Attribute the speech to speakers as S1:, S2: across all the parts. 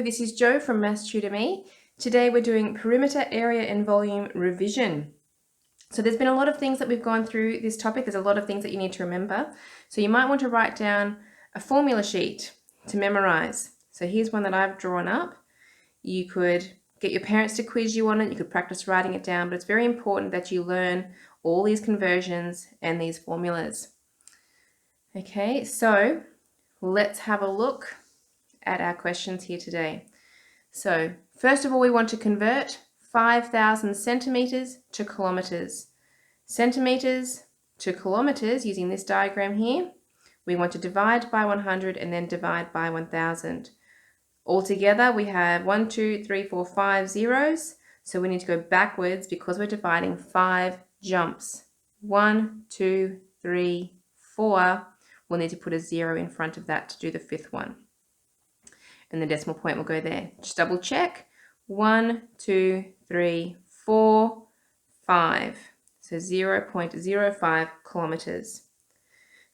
S1: this is Jo from Maths Tutor Me. Today we're doing perimeter, area and volume revision. So there's been a lot of things that we've gone through this topic. There's a lot of things that you need to remember. So you might want to write down a formula sheet to memorize. So here's one that I've drawn up. You could get your parents to quiz you on it. You could practice writing it down, but it's very important that you learn all these conversions and these formulas. Okay, so let's have a look at our questions here today. So first of all, we want to convert 5,000 centimeters to kilometers. Centimeters to kilometers using this diagram here. We want to divide by 100 and then divide by 1,000. Altogether, we have 1, 2, 3, 4, 5 zeros. So we need to go backwards because we're dividing 5 jumps. 1, 2, 3, 4. We'll need to put a 0 in front of that to do the fifth one. And the decimal point will go there. Just double check. 1, 2, 3, 4, 5. So 0.05 kilometers.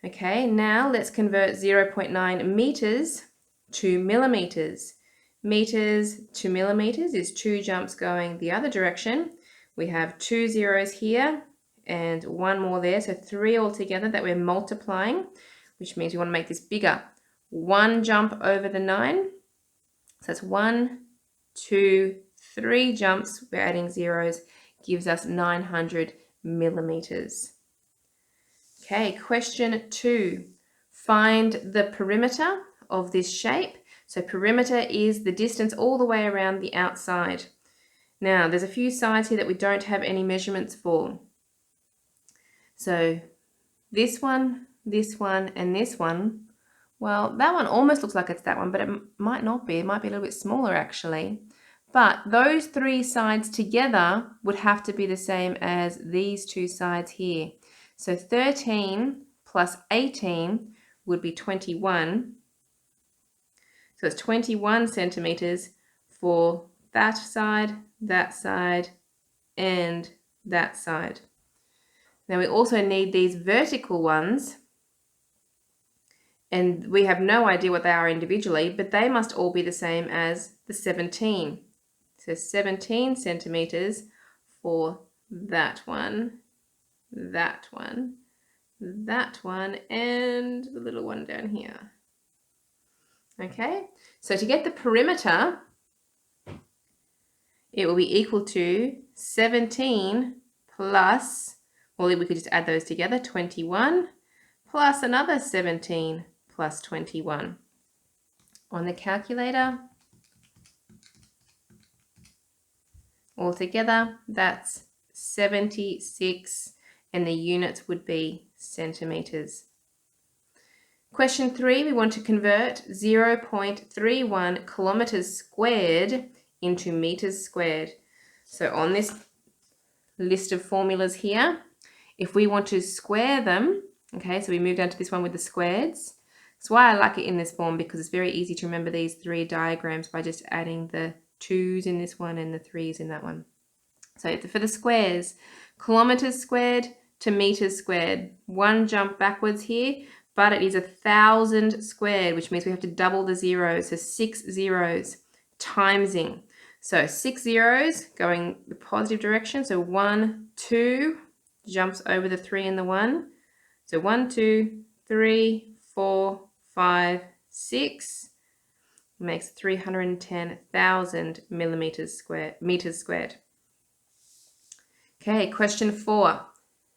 S1: Okay, now let's convert 0.9 meters to millimeters. Meters to millimeters is 2 jumps going the other direction. We have 2 zeros here and 1 more there, so 3 altogether that we're multiplying, which means we want to make this bigger. 1 jump over the 9. So that's 1, 2, 3 jumps. We're adding zeros, gives us 900 millimeters. Okay, question 2. Find the perimeter of this shape. So perimeter is the distance all the way around the outside. Now, there's a few sides here that we don't have any measurements for. So this one, and this one. Well, that one almost looks like it's that one, but it might not be. It might be a little bit smaller actually. But those 3 sides together would have to be the same as these 2 sides here. So 13 plus 18 would be 21. So it's 21 centimeters for that side, and that side. Now we also need these vertical ones. And we have no idea what they are individually, but they must all be the same as the 17. So 17 centimeters for that one, that one, that one, and the little one down here. Okay, so to get the perimeter, it will be equal to 17 plus, well, we could just add those together, 21, plus another 17 plus 21. On the calculator, altogether, that's 76, and the units would be centimeters. Question 3, we want to convert 0.31 kilometers squared into meters squared. So on this list of formulas here, if we want to square them, okay, so we move down to this one with the squareds. That's why I like it in this form, because it's very easy to remember these 3 diagrams by just adding the 2's in this one and the 3's in that one. So for the squares, kilometers squared to meters squared. 1 jump backwards here, but it is 1,000 squared, which means we have to double the zeros. So 6 zeros timesing. So 6 zeros going the positive direction. So 1, 2 jumps over the 3 and the 1. So 1, 2, 3, 4, 5, 6 makes 310,000 meters squared. Okay, question 4.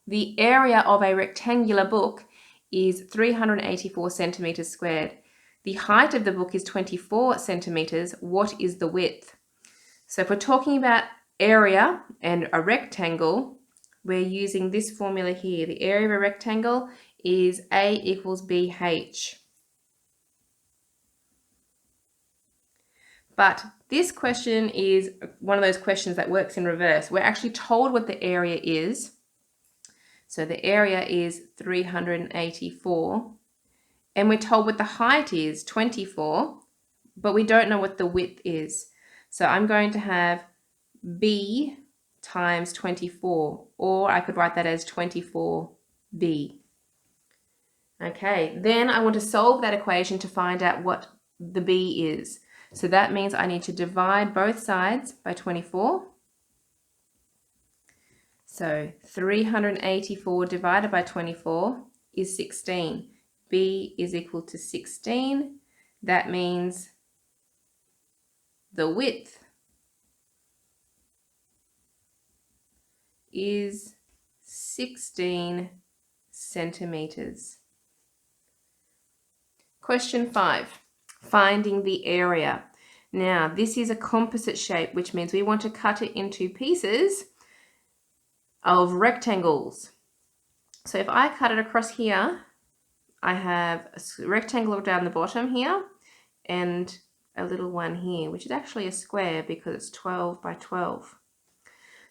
S1: The area of a rectangular book is 384 centimeters squared. The height of the book is 24 centimeters. What is the width? So if we're talking about area and a rectangle, we're using this formula here. The area of a rectangle is A equals BH. But this question is one of those questions that works in reverse. We're actually told what the area is. So the area is 384. And we're told what the height is, 24. But we don't know what the width is. So I'm going to have B times 24. Or I could write that as 24B. Okay, then I want to solve that equation to find out what the B is. So that means I need to divide both sides by 24. So 384 divided by 24 is 16. B is equal to 16. That means the width is 16 centimeters. Question 5, finding the area. Now, this is a composite shape, which means we want to cut it into pieces of rectangles. So if I cut it across here, I have a rectangle down the bottom here and a little one here, which is actually a square because it's 12 by 12.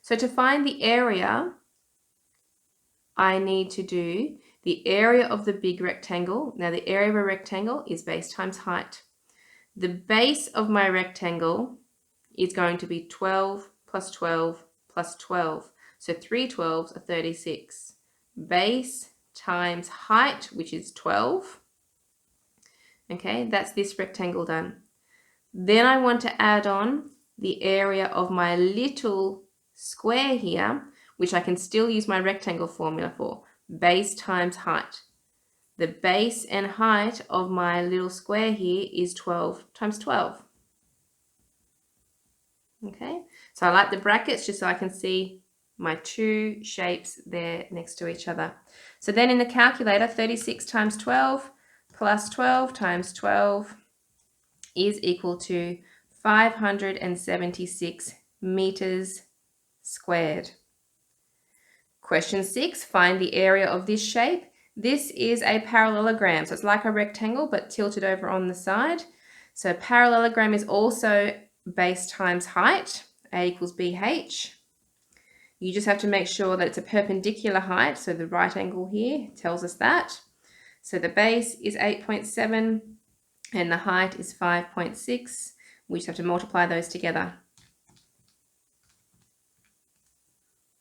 S1: So to find the area, I need to do the area of the big rectangle. Now the area of a rectangle is base times height. The base of my rectangle is going to be 12 plus 12 plus 12. So 3 12s are 36. Base times height, which is 12. Okay, that's this rectangle done. Then I want to add on the area of my little square here, which I can still use my rectangle formula for. Base times height. The base and height of my little square here is 12 times 12. Okay, so I like the brackets just so I can see my two shapes there next to each other. So then in the calculator, 36 times 12 plus 12 times 12 is equal to 576 meters squared. Question 6, find the area of this shape. This is a parallelogram, so it's like a rectangle but tilted over on the side. So parallelogram is also base times height, A equals BH. You just have to make sure that it's a perpendicular height, so the right angle here tells us that. So the base is 8.7 and the height is 5.6. We just have to multiply those together.